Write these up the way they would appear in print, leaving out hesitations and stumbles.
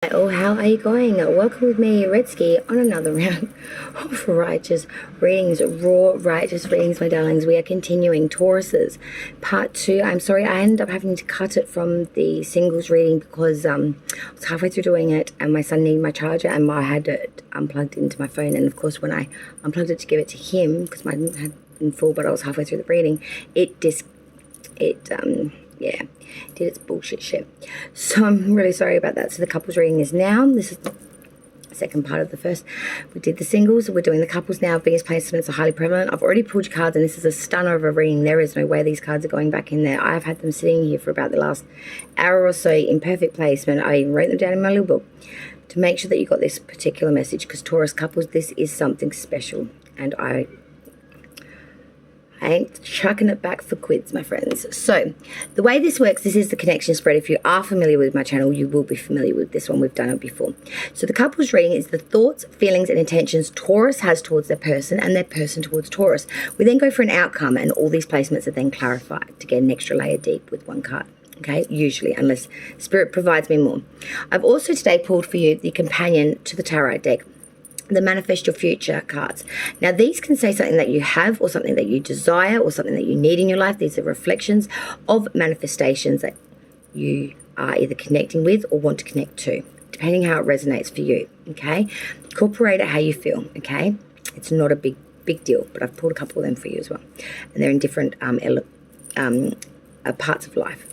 Oh, how are you going? Welcome with me, Redski, on another round of righteous readings, raw righteous readings, my darlings. We are continuing Tauruses, part 2. I'm sorry, I ended up having to cut it from the singles reading because I was halfway through doing it and my son needed my charger and I had it unplugged into my phone. And of course, when I unplugged it to give it to him, because mine had been full, but I was halfway through the reading, yeah, did its bullshit shit. So I'm really sorry about that. So the couples reading is now. This is the second part of the first. We did the singles. We're doing the couples now. Venus placements are highly prevalent. I've already pulled your cards, and this is a stunner of a reading. There is no way these cards are going back in there. I've had them sitting here for about the last hour or so in perfect placement. I wrote them down in my little book to make sure that you got this particular message, because Taurus couples, this is something special, and I ain't chucking it back for quids, my friends. So the way this works, this is the connection spread. If you are familiar with my channel, you will be familiar with this one. We've done it before. So the couples reading is the thoughts, feelings, and intentions Taurus has towards their person and their person towards Taurus. We then go for an outcome, and all these placements are then clarified to get an extra layer deep with one card. Okay, usually, unless Spirit provides me more. I've also today pulled for you the companion to the tarot deck, the manifest your future cards. Now these can say something that you have or something that you desire or something that you need in your life. These are reflections of manifestations that you are either connecting with or want to connect to, depending how it resonates for you. Okay, incorporate it how you feel. Okay, it's not a big deal, but I've pulled a couple of them for you as well, and they're in different parts of life,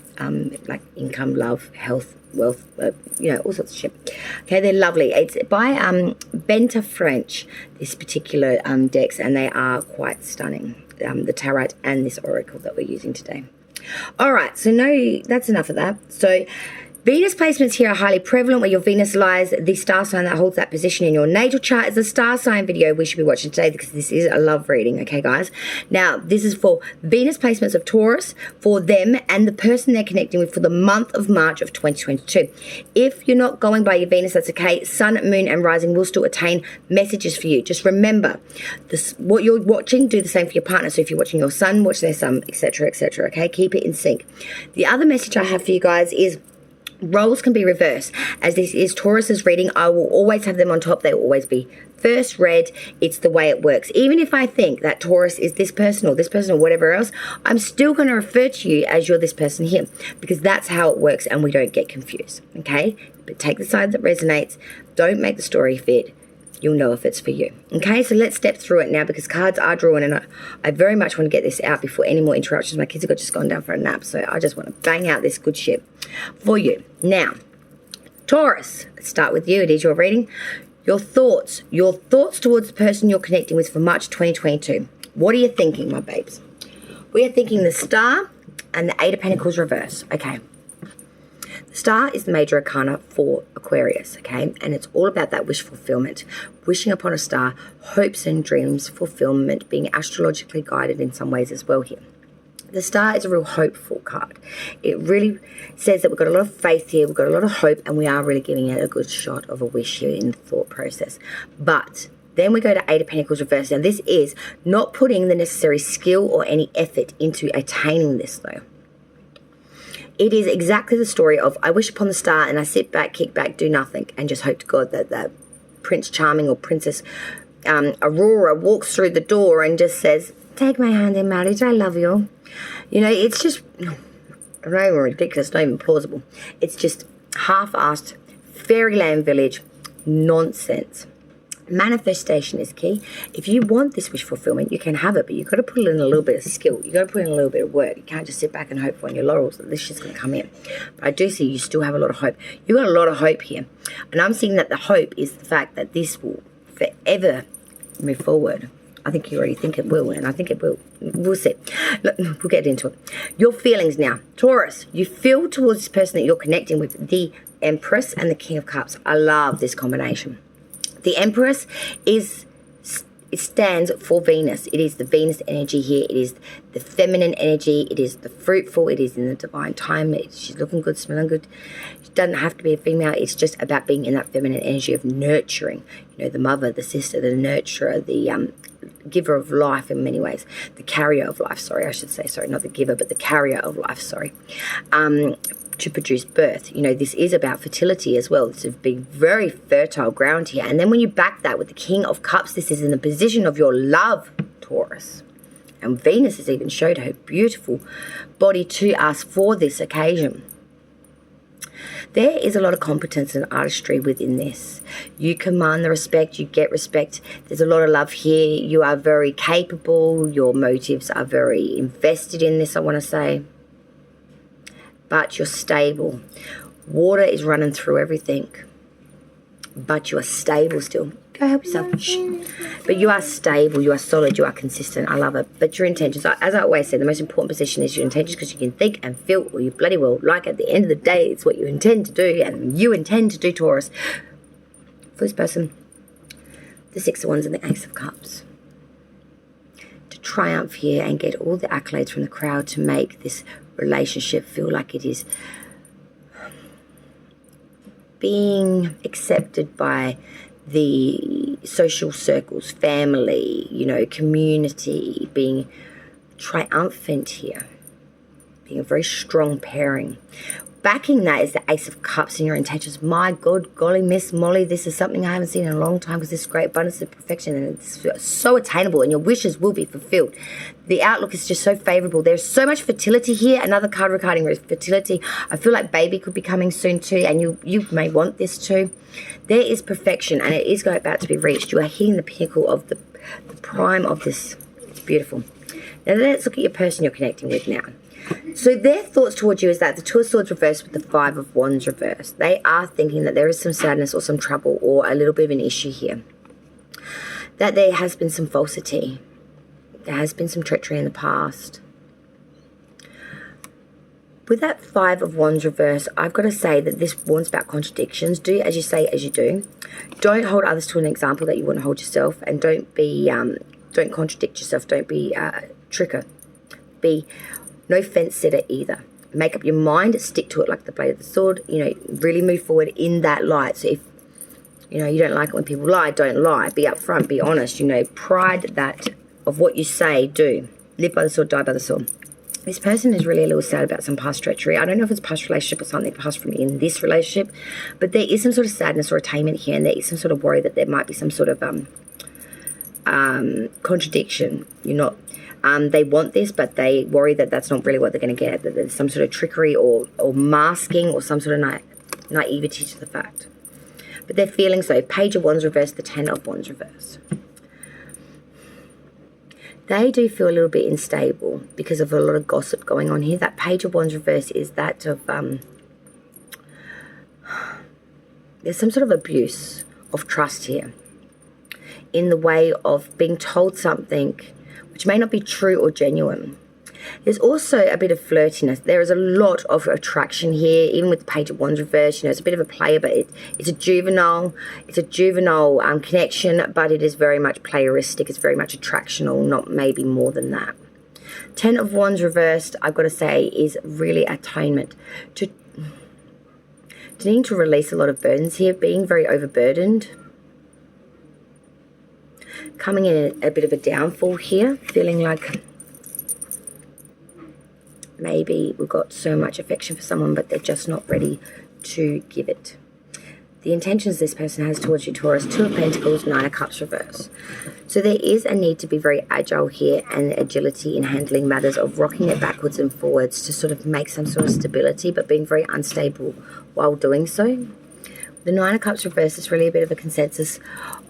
like income, love, health, wealth, all sorts of shit. Okay, they're lovely. It's by Benta French, this particular decks, and they are quite stunning, the tarot and this oracle that we're using today. All right, so no, that's enough of that. So Venus placements here are highly prevalent. Where your Venus lies, the star sign that holds that position in your natal chart is the star sign video we should be watching today, because this is a love reading, okay, guys? Now, this is for Venus placements of Taurus, for them and the person they're connecting with for the month of March of 2022. If you're not going by your Venus, that's okay. Sun, moon, and rising will still attain messages for you. Just remember, what you're watching, do the same for your partner. So if you're watching your sun, watch their sun, etc., etc., okay? Keep it in sync. The other message I have for you guys is roles can be reversed. As this is Taurus's reading, I will always have them on top. They will always be first read. It's the way it works. Even if I think that Taurus is this person or whatever else, I'm still going to refer to you as you're this person here, because that's how it works and we don't get confused, okay? But take the side that resonates. Don't make the story fit. You'll know if it's for you. Okay, so let's step through it now, because cards are drawn, and I very much want to get this out before any more interruptions. My kids have just gone down for a nap, so I just want to bang out this good shit for you. Now, Taurus, let's start with you. It is your reading. Your thoughts towards the person you're connecting with for March 2022. What are you thinking, my babes? We are thinking the Star and the Eight of Pentacles reverse. Okay. Star is the major arcana for Aquarius, okay? And it's all about that wish fulfillment. Wishing upon a star, hopes and dreams, fulfillment, being astrologically guided in some ways as well here. The Star is a real hopeful card. It really says that we've got a lot of faith here, we've got a lot of hope, and we are really giving it a good shot of a wish here in the thought process. But then we go to Eight of Pentacles reverse. Now this is not putting the necessary skill or any effort into attaining this though. It is exactly the story of I wish upon the star and I sit back, kick back, do nothing, and just hope to God that that Prince Charming or Princess Aurora walks through the door and just says, take my hand in marriage, I love you. You know, it's just not even ridiculous, not even plausible. It's just half-assed fairyland village nonsense. Manifestation is key. If you want this wish fulfillment, you can have it, but you've got to put in a little bit of skill. You've got to put in a little bit of work. You can't just sit back and hope on your laurels that this shit's going to come in. But I do see you still have a lot of hope. You've got a lot of hope here. And I'm seeing that the hope is the fact that this will forever move forward. I think you already think it will, and I think it will. We'll see. Look, we'll get into it. Your feelings now. Taurus, you feel towards this person that you're connecting with, the Empress and the King of Cups. I love this combination. The Empress it stands for Venus. It is the Venus energy here. It is the feminine energy. It is the fruitful. It is in the divine time. She's looking good, smelling good. She doesn't have to be a female. It's just about being in that feminine energy of nurturing. You know, the mother, the sister, the nurturer, the giver of life in many ways. The carrier of life, sorry, I should say. Sorry, not the giver, but the carrier of life, sorry. To produce birth. You know, this is about fertility as well. It's a big, very fertile ground here. And then when you back that with the King of Cups, this is in the position of your love, Taurus. And Venus has even showed her beautiful body to us for this occasion. There is a lot of competence and artistry within this. You command the respect, you get respect. There's a lot of love here. You are very capable. Your motives are very invested in this, I want to say. But you're stable. Water is running through everything. But you are stable still. Go help yourself. Shh. But you are stable, you are solid, you are consistent. I love it. But your intentions, as I always say, the most important position is your intentions, because you can think and feel what you bloody well like. At the end of the day, it's what you intend to do, and you intend to do, Taurus. For this person, the Six of Wands and the Ace of Cups. To triumph here and get all the accolades from the crowd to make this relationship feel like it is being accepted by the social circles, family, you know, community, being triumphant here, being a very strong pairing. Backing that is the Ace of Cups and your intentions. My God, golly, Miss Molly, this is something I haven't seen in a long time, because this great abundance of perfection, and it's so attainable, and your wishes will be fulfilled. The outlook is just so favorable. There's so much fertility here. Another card regarding fertility. I feel like baby could be coming soon too, and you may want this too. There is perfection, and it is about to be reached. You are hitting the pinnacle of the prime of this. It's beautiful. Now let's look at your person you're connecting with now. So their thoughts towards you is that the Two of Swords reversed with the Five of Wands reversed. They are thinking that there is some sadness or some trouble or a little bit of an issue here. That there has been some falsity. There has been some treachery in the past. With that Five of Wands reverse, I've got to say that this warns about contradictions. Do as you say, as you do. Don't hold others to an example that you wouldn't hold yourself, and don't contradict yourself. Don't be a tricker. Be no fence sitter either. Make up your mind, stick to it like the blade of the sword. You know, really move forward in that light. So if, you know, you don't like it when people lie, don't lie. Be upfront, be honest. You know, pride that of what you say, do. Live by the sword, die by the sword. This person is really a little sad about some past treachery. I don't know if it's past relationship or something past from in this relationship, but there is some sort of sadness or attainment here, and there is some sort of worry that there might be some sort of contradiction. You're not. They want this, but they worry that that's not really what they're going to get, that there's some sort of trickery or masking or some sort of naivety to the fact. But they're feeling so. Page of Wands reverse, the Ten of Wands reverse. They do feel a little bit unstable because of a lot of gossip going on here. That Page of Wands reverse is that of, there's some sort of abuse of trust here in the way of being told something which may not be true or genuine. There's also a bit of flirtiness. There is a lot of attraction here, even with the Page of Wands reverse. You know, it's a bit of a player, but it's a juvenile. It's a juvenile connection, but it is very much playeristic. It's very much attractional, not maybe more than that. Ten of Wands reversed, I've got to say, is really atonement. To needing to release a lot of burdens here, being very overburdened. Coming in a bit of a downfall here, feeling like maybe we've got so much affection for someone, but they're just not ready to give it. The intentions this person has towards you, Taurus, Two of Pentacles, Nine of Cups reverse. So there is a need to be very agile here, and agility in handling matters of rocking it backwards and forwards to sort of make some sort of stability, but being very unstable while doing so. The Nine of Cups reverse is really a bit of a consensus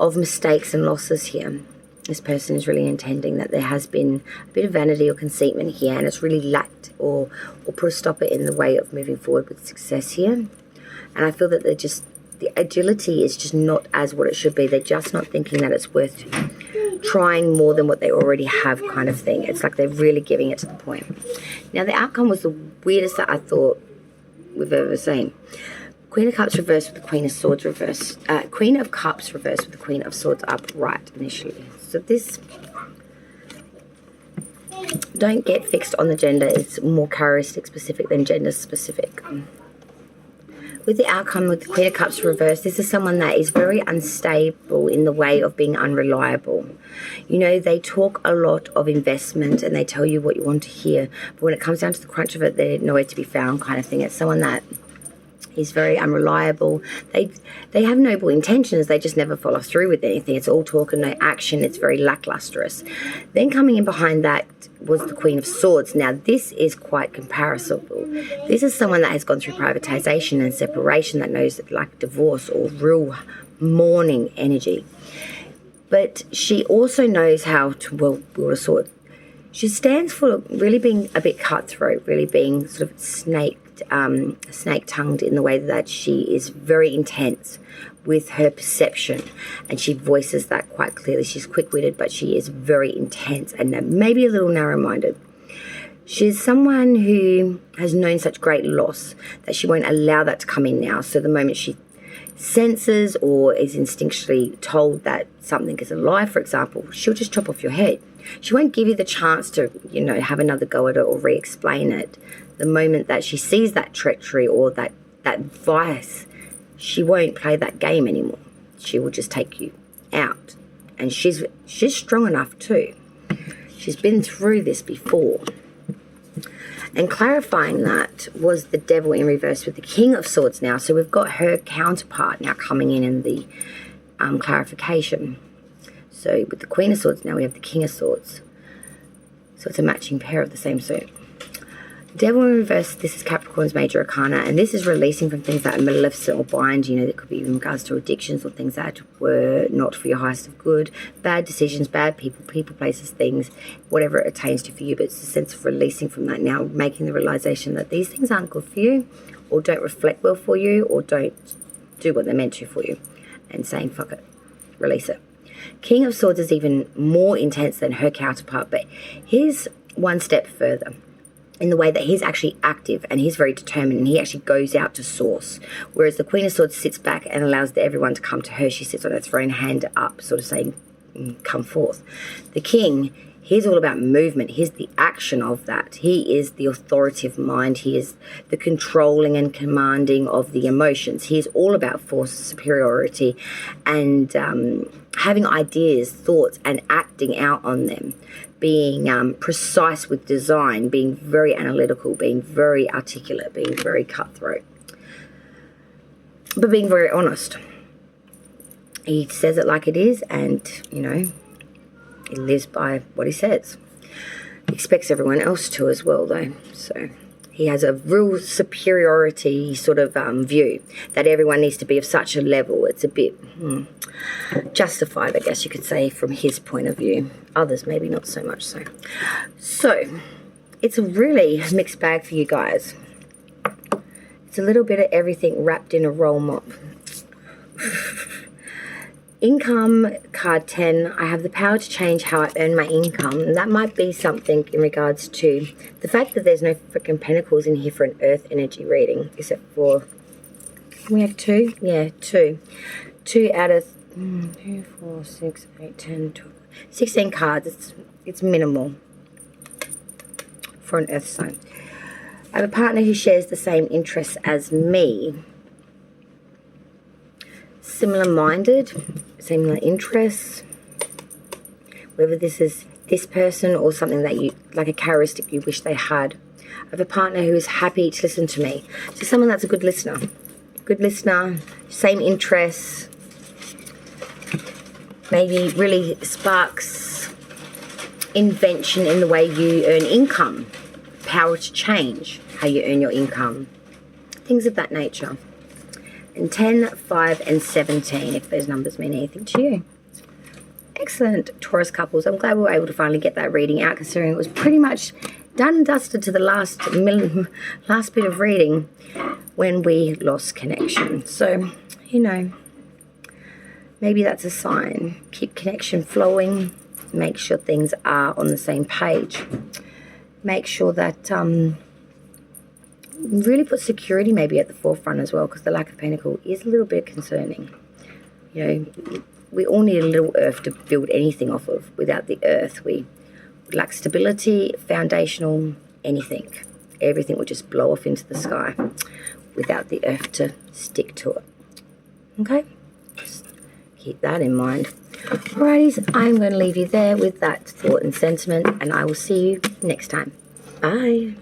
of mistakes and losses here. This person is really intending that there has been a bit of vanity or conceitment here, and it's really lacked or put a stopper in the way of moving forward with success here. And I feel that the agility is just not as what it should be. They're just not thinking that it's worth trying more than what they already have, kind of thing. It's like they're really giving it to the point. Now, the outcome was the weirdest that I thought we've ever seen. Queen of Cups reversed with the Queen of Swords reversed. Queen of Cups reversed with the Queen of Swords upright initially. So this, don't get fixed on the gender. It's more characteristic specific than gender specific. With the outcome with the Queen of Cups reversed, this is someone that is very unstable in the way of being unreliable. You know, they talk a lot of investment and they tell you what you want to hear. But when it comes down to the crunch of it, they're nowhere to be found kind of thing. It's someone that is very unreliable. They have noble intentions. They just never follow through with anything. It's all talk and no action. It's very lacklustrous. Then coming in behind that was the Queen of Swords. Now, this is quite comparable. This is someone that has gone through privatization and separation, that knows like divorce or real mourning energy. But she also knows how to wield a sword. She stands for really being a bit cutthroat, really being sort of snake-tongued in the way that she is very intense with her perception, and she voices that quite clearly. She's quick-witted, but she is very intense and maybe a little narrow-minded. She's someone who has known such great loss that she won't allow that to come in now. So the moment she senses or is instinctually told that something is a lie, for example, she'll just chop off your head. She won't give you the chance to, you know, have another go at it or re-explain it. The moment that she sees that treachery or that vice, she won't play that game anymore. She will just take you out. And she's strong enough too. She's been through this before. And clarifying that was the Devil in reverse with the King of Swords now. So we've got her counterpart now coming in the clarification. So with the Queen of Swords now we have the King of Swords. So it's a matching pair of the same suit. Devil in reverse, this is Capricorn's major arcana, and this is releasing from things that are maleficent or bind. You know, that could be in regards to addictions or things that were not for your highest of good, bad decisions, bad people, places, things, whatever it attains to for you. But it's a sense of releasing from that now, making the realization that these things aren't good for you, or don't reflect well for you, or don't do what they're meant to for you, and saying, fuck it, release it. King of Swords is even more intense than her counterpart, but he's one step further in the way that he's actually active and he's very determined and he actually goes out to source. Whereas the Queen of Swords sits back and allows everyone to come to her. She sits on her throne, hand up, sort of saying, come forth. The King, he's all about movement. He's the action of that. He is the authoritative mind. He is the controlling and commanding of the emotions. He is all about force, superiority, and having ideas, thoughts, and acting out on them. Being precise with design, being very analytical, being very articulate, being very cutthroat, but being very honest. He says it like it is, and, you know, he lives by what he says. He expects everyone else to as well, though. So he has a real superiority sort of view that everyone needs to be of such a level. It's a bit justified, I guess you could say, from his point of view. Others maybe not so much so. So it's a really mixed bag for you guys. It's a little bit of everything wrapped in a roll mop. Income, card 10. I have the power to change how I earn my income. And that might be something in regards to the fact that there's no freaking pentacles in here for an earth energy reading, except for, we have 2? Yeah, 2. 2 out of 2, 4, 6, 8, 10, 12, 16 cards. It's minimal for an earth sign. I have a partner who shares the same interests as me. Similar-minded, similar interests. Whether this is this person or something that you, like a characteristic you wish they had. I have a partner who is happy to listen to me. So someone that's a good listener. Good listener, same interests. Maybe really sparks invention in the way you earn income. Power to change how you earn your income. Things of that nature. And 10, 5, and 17, if those numbers mean anything to you. Excellent, Taurus couples. I'm glad we were able to finally get that reading out, considering it was pretty much done and dusted to the last bit of reading when we lost connection. So, you know, maybe that's a sign. Keep connection flowing. Make sure things are on the same page. Make sure that really put security maybe at the forefront as well, because the lack of pentacle is a little bit concerning. You know, we all need a little earth to build anything off of. Without the earth, we lack stability, foundational, anything. everything would just blow off into the sky without the earth to stick to it. Okay? Just keep that in mind. Alrighties, I'm going to leave you there with that thought and sentiment, and I will see you next time. Bye.